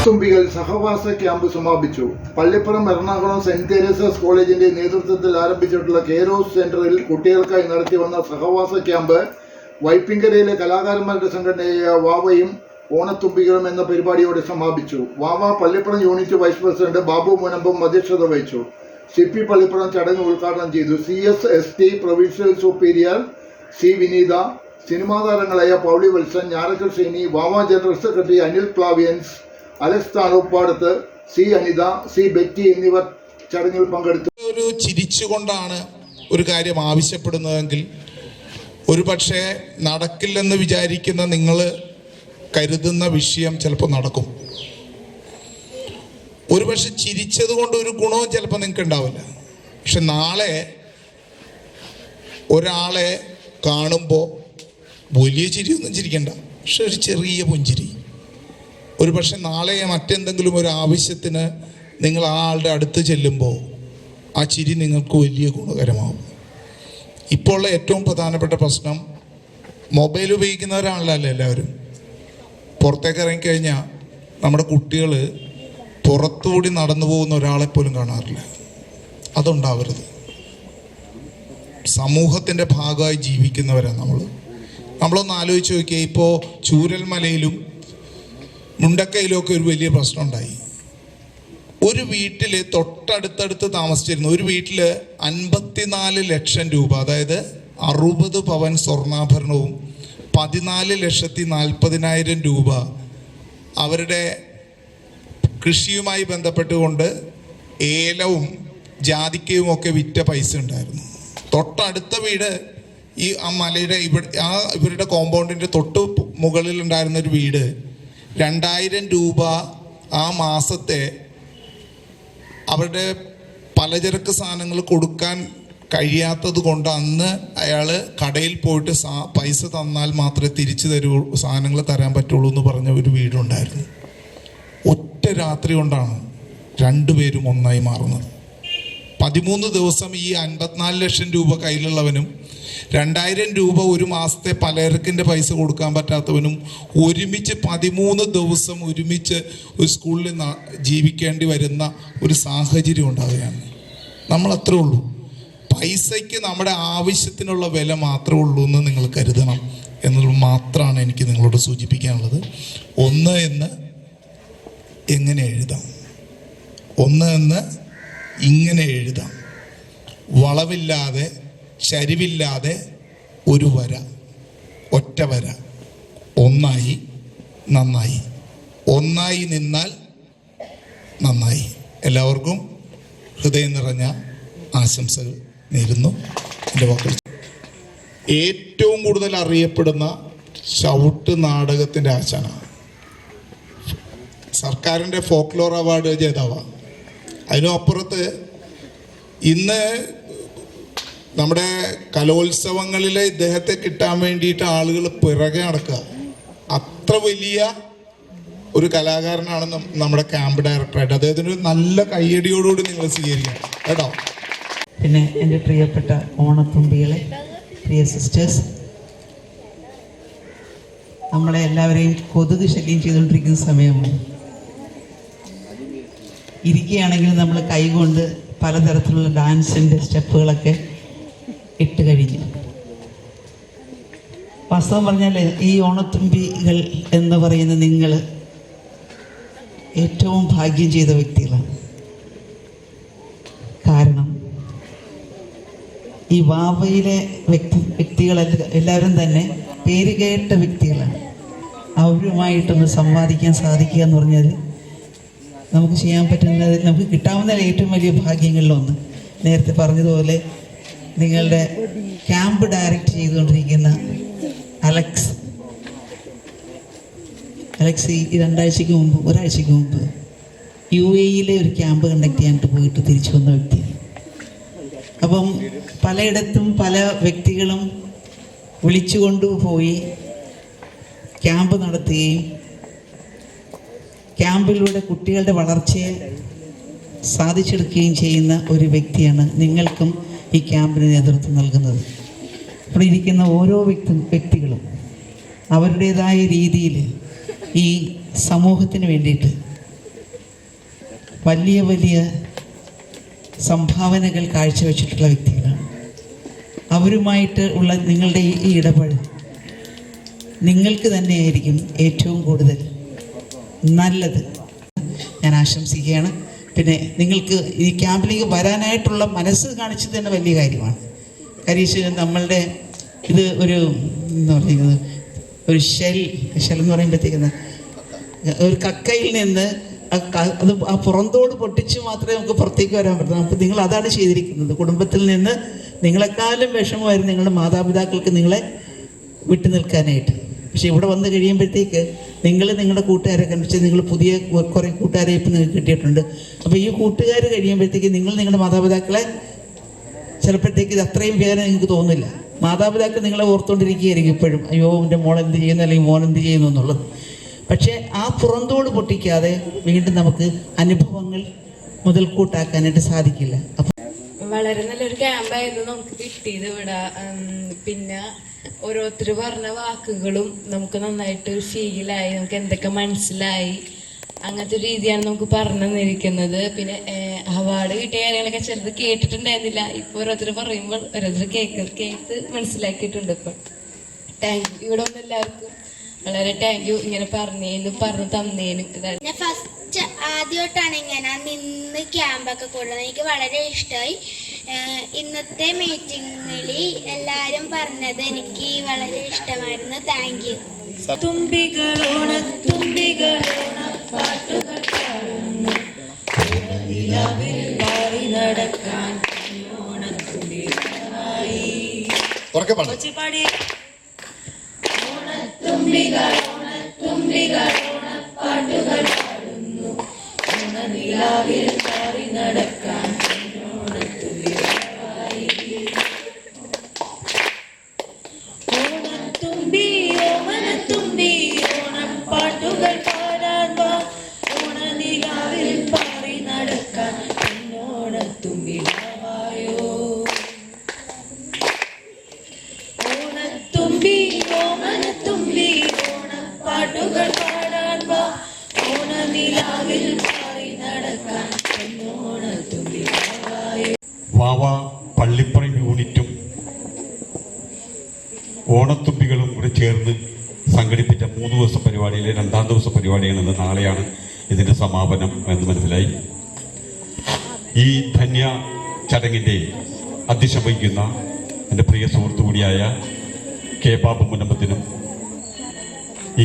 ഓണത്തുമ്പികൾ സഹവാസ camp സമാപിച്ചു. Pallippuram Ernakulam saint Teresa's കോളേജിന്റെ നേതൃത്വത്തിൽ ആരംഭിച്ചിട്ടുള്ള കെയറോസ് സെന്ററിൽ കുട്ടികൾക്കായി നടത്തിവന്ന സഹവാസ ക്യാമ്പ് വൈപ്പിങ്കരയിലെ കലാകാരന്മാരുടെ സംഘടനയായ വാവയും ഓണത്തുമ്പികളും എന്ന പരിപാടിയോടെ സമാപിച്ചു. വാവ Pallipuram unit vice president Babu Munambam അധ്യക്ഷത വഹിച്ചു. CP പള്ളിപ്പുറം ചടങ്ങ് ഉദ്ഘാടനം ചെയ്തു. CSST provincial superior C Vineetha, cinema താരങ്ങളായ പൗളി വത്സൻ, ഞാറക്കൽ ശ്രീനി, വാവ general secretary Anil Plavians, Alex Thanuppadath, C Anitha, C Betty എന്നിവർ ചടങ്ങിൽ പങ്കെടുത്തു. ഒരു ചിരിച്ചുകൊണ്ടാണ് ഒരു കാര്യം ആവശ്യപ്പെടുന്നതെങ്കിൽ ഒരു പക്ഷേ നടക്കില്ലെന്ന് വിചാരിക്കുന്ന നിങ്ങൾ കരുതുന്ന വിഷയം ചിലപ്പോൾ നടക്കും. ഒരു പക്ഷെ ചിരിച്ചത് കൊണ്ട് ഒരു ഗുണവും ചിലപ്പോൾ നിങ്ങൾക്ക് ഉണ്ടാവില്ല. പക്ഷെ നാളെ ഒരാളെ കാണുമ്പോൾ വലിയ ചിരിയൊന്നും ചിരിക്കണ്ട, പക്ഷെ ഒരു ചെറിയ പുഞ്ചിരി, ഒരു പക്ഷെ നാളെ മറ്റെന്തെങ്കിലും ഒരു ആവശ്യത്തിന് നിങ്ങൾ ആ ആളുടെ അടുത്ത് ചെല്ലുമ്പോൾ ആ ചിരി നിങ്ങൾക്ക് വലിയ ഗുണകരമാവും. ഇപ്പോൾ ഉള്ള ഏറ്റവും പ്രധാനപ്പെട്ട പ്രശ്നം, മൊബൈൽ ഉപയോഗിക്കുന്നവരാണല്ലോ എല്ലാവരും. പുറത്തേക്ക് ഇറങ്ങിക്കഴിഞ്ഞാൽ നമ്മുടെ കുട്ടികൾ പുറത്തുകൂടി നടന്നു പോകുന്ന ഒരാളെപ്പോലും കാണാറില്ല. അതുണ്ടാവരുത്. സമൂഹത്തിൻ്റെ ഭാഗമായി ജീവിക്കുന്നവരാണ് നമ്മളൊന്ന് ആലോചിച്ച് നോക്കിയാൽ, ഇപ്പോൾ ചൂരൽമലയിലും മുണ്ടക്കയിലും ഒക്കെ ഒരു വലിയ പ്രശ്നം ഉണ്ടായി. ഒരു വീട്ടിൽ തൊട്ടടുത്തടുത്ത് താമസിച്ചിരുന്നു ഒരു വീട്ടിൽ 54 ലക്ഷം രൂപ, അതായത് 60 പവൻ സ്വർണ്ണാഭരണവും 14,40,000 രൂപ അവരുടെ കൃഷിയുമായി ബന്ധപ്പെട്ടുകൊണ്ട് ഏലവും ജാതിക്കയും ഒക്കെ വിറ്റ പൈസ ഉണ്ടായിരുന്നു. തൊട്ടടുത്ത വീട് ഈ ആ മലയുടെ ഇവരുടെ കോമ്പൗണ്ടിൻ്റെ തൊട്ട് മുകളിലുണ്ടായിരുന്ന ഒരു വീട് 2,000 രൂപ ആ മാസത്തെ അവരുടെ പലചരക്ക് സാധനങ്ങൾ കൊടുക്കാൻ കഴിയാത്തത് കൊണ്ട് അന്ന് അയാൾ കടയിൽ പോയിട്ട് പൈസ തന്നാൽ മാത്രമേ തിരിച്ചു തരൂ, സാധനങ്ങൾ തരാൻ പറ്റുള്ളൂ എന്ന് പറഞ്ഞ ഒരു വീടുണ്ടായിരുന്നു. ഒറ്റ രാത്രി കൊണ്ടാണ് രണ്ടുപേരും ഒന്നായി മാറുന്നത്. 13 ദിവസം ഈ 54 ലക്ഷം രൂപ കയ്യിലുള്ളവനും 2,000 രൂപ ഒരു മാസത്തെ പലചരക്കിൻ്റെ പൈസ കൊടുക്കാൻ പറ്റാത്തവനും ഒരുമിച്ച് 13 ദിവസം ഒരുമിച്ച് ഒരു സ്കൂളിൽ ജീവിക്കേണ്ടി വരുന്ന ഒരു സാഹചര്യം ഉണ്ടാവുകയാണ്. നമ്മൾ അത്രേ ഉള്ളൂ. പൈസയ്ക്ക് നമ്മുടെ ആവശ്യത്തിനുള്ള വില മാത്രമേ ഉള്ളൂ എന്ന് നിങ്ങൾ കരുതണം എന്നുള്ളത് മാത്രമാണ് എനിക്ക് നിങ്ങളോട് സൂചിപ്പിക്കാനുള്ളത്. ഒന്ന് എന്ന് എങ്ങനെ എഴുതാം, ഒന്ന് എന്ന് ഇങ്ങനെ എഴുതാം. വളവില്ലാതെ ചരിവില്ലാതെ ഒരു വര, ഒറ്റ വര. ഒന്നായി നന്നായി, ഒന്നായി നിന്നാൽ നന്നായി. എല്ലാവർക്കും ഹൃദയം നിറഞ്ഞ ആശംസകൾ നേരുന്നു. എൻ്റെ വാക്കുകൾ. ഏറ്റവും കൂടുതൽ അറിയപ്പെടുന്ന ചവിട്ട് നാടകത്തിൻ്റെ ആശാനാണ്. സർക്കാരിൻ്റെ ഫോക്ലോർ അവാർഡ് ജേതാവാണ്. അതിനും അപ്പുറത്ത് ഇന്ന് നമ്മുടെ കലോത്സവങ്ങളിൽ ഇദ്ദേഹത്തെ കിട്ടാൻ വേണ്ടിയിട്ട് ആളുകൾ പിറകെ നടക്കുക. അത്ര വലിയ ഒരു കലാകാരനാണ് നമ്മുടെ ക്യാമ്പ് ഡയറക്ടറായിട്ട്. അദ്ദേഹത്തിന് ഒരു നല്ല കയ്യടിയോടുകൂടി നിങ്ങൾ സ്വീകരിക്കണം കേട്ടോ. പിന്നെ എൻ്റെ പ്രിയപ്പെട്ട ഓണത്തുമ്പികളെ, പ്രിയ സിസ്റ്റേഴ്സ്, നമ്മളെ എല്ലാവരെയും കൊതുക് ശല്യം ചെയ്തുകൊണ്ടിരിക്കുന്ന സമയമാണ്. ഇരിക്കുകയാണെങ്കിൽ നമ്മൾ കൈകൊണ്ട് പലതരത്തിലുള്ള ഡാൻസിൻ്റെ സ്റ്റെപ്പുകളൊക്കെ ഇട്ട് കഴിഞ്ഞു. വാസ്തവം പറഞ്ഞാൽ ഈ ഓണത്തുമ്പികൾ എന്ന് പറയുന്ന നിങ്ങൾ ഏറ്റവും ഭാഗ്യം ചെയ്ത വ്യക്തികളാണ്. കാരണം ഈ വാവയിലെ എല്ലാവരും തന്നെ പേര് കേട്ട വ്യക്തികളാണ്. അവരുമായിട്ടൊന്ന് സംവാദിക്കാൻ സാധിക്കുക എന്ന് പറഞ്ഞാൽ നമുക്ക് ചെയ്യാൻ പറ്റുന്നത്, നമുക്ക് കിട്ടാവുന്ന ഏറ്റവും വലിയ ഭാഗ്യങ്ങളിലൊന്ന്. നേരത്തെ പറഞ്ഞതുപോലെ നിങ്ങളുടെ ക്യാമ്പ് ഡയറക്റ്റ് ചെയ്തുകൊണ്ടിരിക്കുന്ന അലക്സ് ഈ 2 മുമ്പ് ഒരാഴ്ചയ്ക്ക് മുമ്പ് UAE ഒരു ക്യാമ്പ് കണ്ടക്ട് ചെയ്യാനായിട്ട് പോയിട്ട് തിരിച്ചു വന്ന വ്യക്തിയാണ്. അപ്പം പലയിടത്തും പല വ്യക്തികളും വിളിച്ചു കൊണ്ടുപോയി ക്യാമ്പ് നടത്തുകയും ക്യാമ്പിലൂടെ കുട്ടികളുടെ വളർച്ചയെ സാധിച്ചെടുക്കുകയും ചെയ്യുന്ന ഒരു വ്യക്തിയാണ് നിങ്ങൾക്കും ഈ ക്യാമ്പിന് നേതൃത്വം നൽകുന്നത്. ഇവിടെ ഇരിക്കുന്ന ഓരോ വ്യക്തികളും അവരുടേതായ രീതിയിൽ ഈ സമൂഹത്തിന് വേണ്ടിയിട്ട് വലിയ വലിയ സംഭാവനകൾ കാഴ്ചവെച്ചിട്ടുള്ള വ്യക്തികളാണ്. അവരുമായിട്ട് ഉള്ള നിങ്ങളുടെ ഈ ഇടപെടൽ നിങ്ങൾക്ക് തന്നെയായിരിക്കും ഏറ്റവും കൂടുതൽ നല്ലത് ഞാൻ ആശംസിക്കുകയാണ്. പിന്നെ നിങ്ങൾക്ക് ഈ ക്യാമ്പിലേക്ക് വരാനായിട്ടുള്ള മനസ്സ് കാണിച്ചത് തന്നെ വലിയ കാര്യമാണ്. കാര്യം നമ്മളുടെ ഇത് ഒരു എന്താ പറയുന്നത്, ഒരു ഷെൽ എന്ന് പറയുമ്പോഴത്തേക്ക് ഒരു കക്കയിൽ നിന്ന് അത് ആ പുറന്തോട് പൊട്ടിച്ച് മാത്രമേ നമുക്ക് പുറത്തേക്ക് വരാൻ പറ്റുള്ളൂ. അപ്പോൾ നിങ്ങൾ അതാണ് ചെയ്തിരിക്കുന്നത്. കുടുംബത്തിൽ നിന്ന് നിങ്ങളെക്കാളും വിഷമമായിരുന്നു നിങ്ങളുടെ മാതാപിതാക്കൾക്ക് നിങ്ങളെ വിട്ടു നിൽക്കാനായിട്ട്. പക്ഷെ ഇവിടെ വന്ന് കഴിയുമ്പോഴത്തേക്ക് നിങ്ങളുടെ കൂട്ടുകാരെ കണ്ടിച്ച് നിങ്ങൾ പുതിയ കുറേ കൂട്ടുകാരെ ഇപ്പം നിങ്ങൾക്ക് കിട്ടിയിട്ടുണ്ട്. അപ്പോൾ ഈ കൂട്ടുകാർ കഴിയുമ്പോഴത്തേക്ക് നിങ്ങളുടെ മാതാപിതാക്കളെ ചിലപ്പോഴത്തേക്ക് ഇത് അത്രയും പേരെ നിങ്ങൾക്ക് തോന്നില്ല. മാതാപിതാക്കൾ നിങ്ങളെ ഓർത്തുകൊണ്ടിരിക്കുകയായിരിക്കും ഇപ്പോഴും, അയ്യോ എൻ്റെ മോൾ എന്ത് ചെയ്യുന്നു അല്ലെങ്കിൽ മോൻ എന്ത് ചെയ്യുന്നു എന്നുള്ളത്. പക്ഷേ ആ പുറന്തോട് പൊട്ടിക്കാതെ വീണ്ടും നമുക്ക് അനുഭവങ്ങൾ മുതൽക്കൂട്ടാക്കാനായിട്ട് സാധിക്കില്ല. അപ്പം വളരെ നല്ലൊരു ക്യാമ്പായിരുന്നു നമുക്ക് കിട്ടിയത് ഇവിടെ. പിന്നെ ഓരോരുത്തർ പറഞ്ഞ വാക്കുകളും നമുക്ക് നന്നായിട്ട് ഫീലായി, നമുക്ക് എന്തൊക്കെ മനസ്സിലായി, അങ്ങനത്തെ രീതിയാണ് നമുക്ക് പറഞ്ഞു തന്നിരിക്കുന്നത്. പിന്നെ അവാർഡ് കിട്ടിയ കാര്യങ്ങളൊക്കെ ചിലത് കേട്ടിട്ടുണ്ടായിരുന്നില്ല. ഇപ്പോൾ ഓരോരുത്തർ പറയുമ്പോൾ ഓരോരുത്തർ കേട്ട് മനസ്സിലാക്കിയിട്ടുണ്ട്. ഇപ്പം താങ്ക് യു. ഇവിടെ വന്ന് എല്ലാവർക്കും വളരെ താങ്ക് യു, ഇങ്ങനെ പറഞ്ഞു തന്നേനും. ഞാൻ ഫസ്റ്റ് ആദ്യമായിട്ടാണ് ഇങ്ങനെ നിന്ന് ക്യാമ്പൊക്കെ കൂടുന്നത്. എനിക്ക് വളരെ ഇഷ്ടമായി. ഇന്നത്തെ മീറ്റിങ്ങിൽ എല്ലാവരും പറഞ്ഞത് എനിക്ക് വളരെ ഇഷ്ടമായിരുന്നു. Thank you. തുമ്പികളോണ പാട്ടുകൾ പാടുന്നു, നടക്കാൻ പാടി തുമ്പികളോണ പാട്ടുകൾ പാടുന്നു, നിലാവിൽ പാറി നടക്കാൻ പാട്ടുകൾ പാടാൻ വാ, ഓണനിലാവിൽ പാറി നടക്കാൻ ഓണത്തുമ്പിലാവായോ. ഓണത്തുമ്പി പാട്ടുകൾ പാടാൻ വാ, ഓണനിലാവിൽ പാറി നടക്കാൻ ഓണത്തുമ്പിലാവായോ. വാവ പള്ളിപ്പുറം യൂണിറ്റും ഓണത്തുമ്പികളും കൂടെ ചേർന്ന് സംഘടിപ്പിച്ച 3 ദിവസ പരിപാടിയിലെ 2ാം ദിവസ പരിപാടിയാണെന്ന്. നാളെയാണ് ഇതിൻ്റെ സമാപനം എന്ന് മനസ്സിലായി. ഈ ധന്യ ചടങ്ങിൻ്റെ അധ്യക്ഷം വഹിക്കുന്ന എൻ്റെ പ്രിയ സുഹൃത്തു കൂടിയായ കെ ബാബു മുനമ്പത്തിനും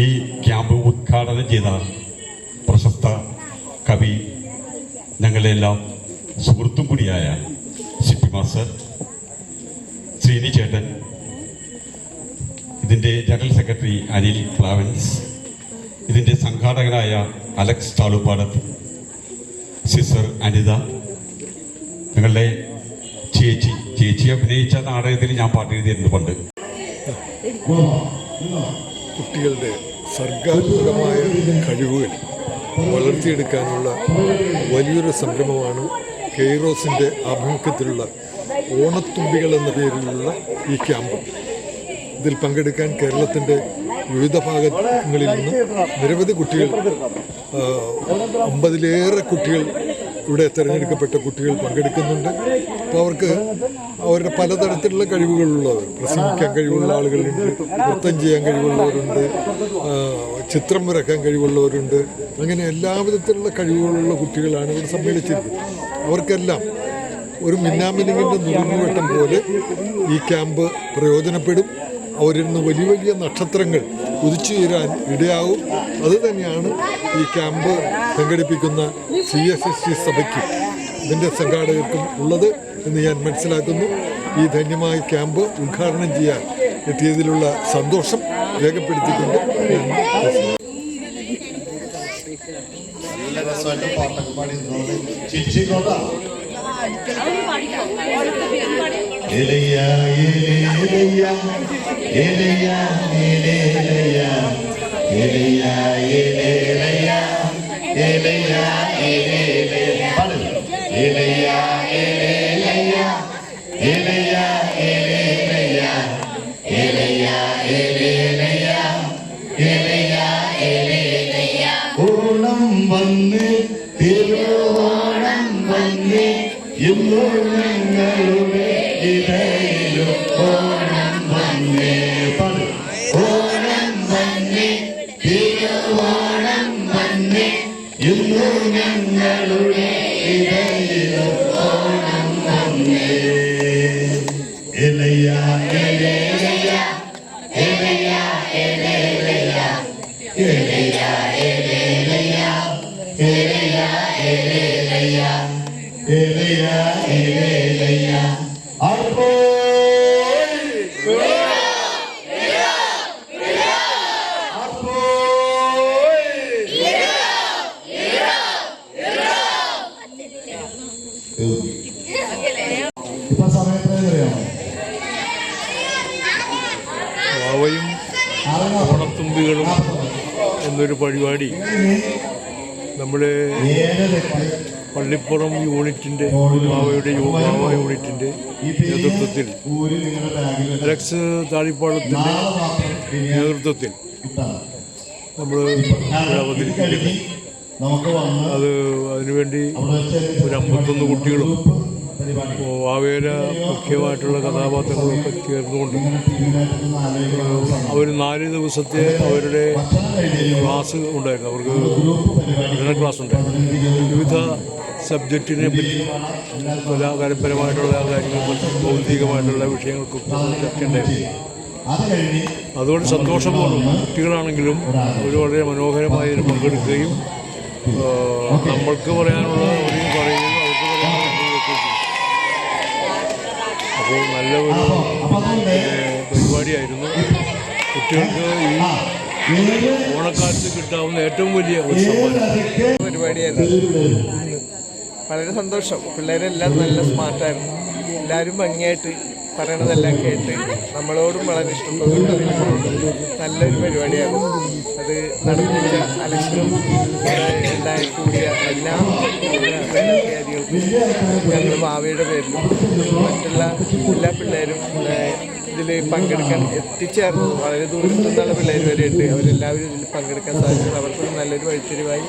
ഈ ക്യാമ്പ് ഉദ്ഘാടനം ചെയ്ത പ്രശസ്ത കവി ഞങ്ങളെല്ലാം സുഹൃത്തും കൂടിയായ സിപ്പി മാസ്റ്റർ, ശ്രീനി ചേട്ടൻ, ഇതിൻ്റെ ജനറൽ സെക്രട്ടറി അനിൽ പ്ലാവൻസ്, ഇതിൻ്റെ സംഘാടകനായ അലക്സ് താളുപ്പാടത്ത്, സിസ്റ്റർ അനിത, ഞങ്ങളുടെ ചേച്ചി അഭിനയിച്ച നാടകത്തിൽ ഞാൻ പാട്ട് എഴുതിയിരുന്നു പണ്ട്. കുട്ടികളുടെ സർഗാത്മകമായ കഴിവുകൾ വളർത്തിയെടുക്കാനുള്ള വലിയൊരു സംരംഭമാണ് കെയ്റോസിൻ്റെ ആഭിമുഖ്യത്തിലുള്ള ഓണത്തുമ്പികൾ എന്ന പേരിലുള്ള ഈ ക്യാമ്പ്. ഇതിൽ പങ്കെടുക്കാൻ കേരളത്തിൻ്റെ വിവിധ ഭാഗങ്ങളിൽ നിന്ന് നിരവധി കുട്ടികൾ, 50-ലേറെ കുട്ടികൾ, ഇവിടെ തിരഞ്ഞെടുക്കപ്പെട്ട കുട്ടികൾ പങ്കെടുക്കുന്നുണ്ട്. അപ്പോൾ അവർക്ക് അവരുടെ പലതരത്തിലുള്ള കഴിവുകളുള്ളവർ, പ്രസംഗിക്കാൻ കഴിവുള്ള ആളുകളുണ്ട്, നൃത്തം ചെയ്യാൻ കഴിവുള്ളവരുണ്ട്, ചിത്രം വരയ്ക്കാൻ കഴിവുള്ളവരുണ്ട്. അങ്ങനെ എല്ലാവിധത്തിലുള്ള കഴിവുകളുള്ള കുട്ടികളാണ് ഇവിടെ സമ്മേളിച്ചിരിക്കുന്നത്. അവർക്കെല്ലാം ഒരു മിന്നാമിനിങ്ങിൻ്റെ നുറുങ്ങുവെട്ടം പോലെ ഈ ക്യാമ്പ് പ്രയോജനപ്പെടും. അവരിൽ നിന്ന് വലിയ വലിയ നക്ഷത്രങ്ങൾ ഉദിച്ചുയരാൻ ഇടയാവും. അതുതന്നെയാണ് ഈ ക്യാമ്പ് സംഘടിപ്പിക്കുന്ന CSST സഭയ്ക്കും ഇതിൻ്റെ സംഘാടകർക്കും ഉള്ളത് എന്ന് ഞാൻ മനസ്സിലാക്കുന്നു. ഈ ധന്യമായ ക്യാമ്പ് ഉദ്ഘാടനം ചെയ്യാൻ എത്തിയതിലുള്ള സന്തോഷം രേഖപ്പെടുത്തിക്കൊണ്ട് ഞാൻ ഓണം വന്ന് തിരുവോണം ഇന്നു ഞങ്ങളുടെ ഇടയിലും ഓണം വന്നേ. ഓണം വന്നേ, തിരുവോണം വന്നേ, ഇന്നു ഞങ്ങളുടെ ഇടയിലും ഓണം വന്നേ. ഇലയ ഇലയ ഇലയ ഇലയ ഇലയ ഇപ്പൊ സമയത്ത് അറിയാമോ? വാവയും ഓണത്തുമ്പികളും എന്നൊരു പരിപാടി നമ്മുടെ പള്ളിപ്പുറം യൂണിറ്റിൻ്റെ വാവ യൂണിറ്റിൻ്റെ നേതൃത്വത്തിൽ അലക്സ് താളിപ്പാടത്തിൻ്റെ നേതൃത്വത്തിൽ നമ്മൾ അവതരിപ്പിക്കുന്നു. അത് അതിനുവേണ്ടി ഒരു 51 കുട്ടികളും വാവയുടെ മുഖ്യമായിട്ടുള്ള കഥാപാത്രങ്ങളൊക്കെ ചേർന്നുകൊണ്ട് അവർ 4 ദിവസത്തെ അവരുടെ ക്ലാസ് ഉണ്ടായിരുന്നു. അവർക്ക് പഠന ക്ലാസ് ഉണ്ടായിരുന്നു. വിവിധ സബ്ജക്റ്റിനെ പറ്റി കലാപരമായിട്ടുള്ള കാര്യങ്ങൾ, ഭൗതികമായിട്ടുള്ള വിഷയങ്ങൾക്കൊക്കെ ചർച്ച ഉണ്ടായിരുന്നു. അതുകൊണ്ട് സന്തോഷപൂർവ്വം കുട്ടികളാണെങ്കിലും അവർ വളരെ മനോഹരമായി പങ്കെടുക്കുകയും നമ്മൾക്ക് പറയാനുള്ള അവരെയും പറയുകയും അവർക്ക് പറയാനുള്ള അപ്പോൾ നല്ല ഒരു പരിപാടിയായിരുന്നു. കുട്ടികൾക്ക് ഈ ഓണക്കാലത്ത് കിട്ടാവുന്ന ഏറ്റവും വലിയ പരിപാടിയായിരുന്നു. വളരെ സന്തോഷം. പിള്ളേരെല്ലാം നല്ല സ്മാർട്ടായിരുന്നു. എല്ലാവരും ഭംഗിയായിട്ട് പറയണതെല്ലാം കേട്ട് നമ്മളോടും വളരെ ഇഷ്ടപ്പെട്ടു. നല്ലൊരു പരിപാടിയായിരുന്നു. അത് നടത്തിച്ച അലക്സിനും ഉണ്ടായി കൂടിയ എല്ലാ അധ്യാപികൾക്കും ഞങ്ങൾ ഭാവിയുടെ പേരിലും മറ്റുള്ള എല്ലാ പിള്ളേരും ഇതിൽ പങ്കെടുക്കാൻ എത്തിച്ചേർന്നു. വളരെ ദൂരത്തു നിന്നുള്ള പിള്ളേർ വരെ ഉണ്ട്. അവരെല്ലാവരും ഇതിൽ പങ്കെടുക്കാൻ സാധിച്ചത് അവർക്കൊരു നല്ലൊരു വഴിത്തിരിവായി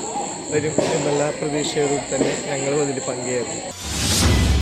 വരും എന്നുള്ള പ്രതീക്ഷയോടുകൂടി തന്നെ ഞങ്ങളും അതിൽ പങ്കുചേർന്നു.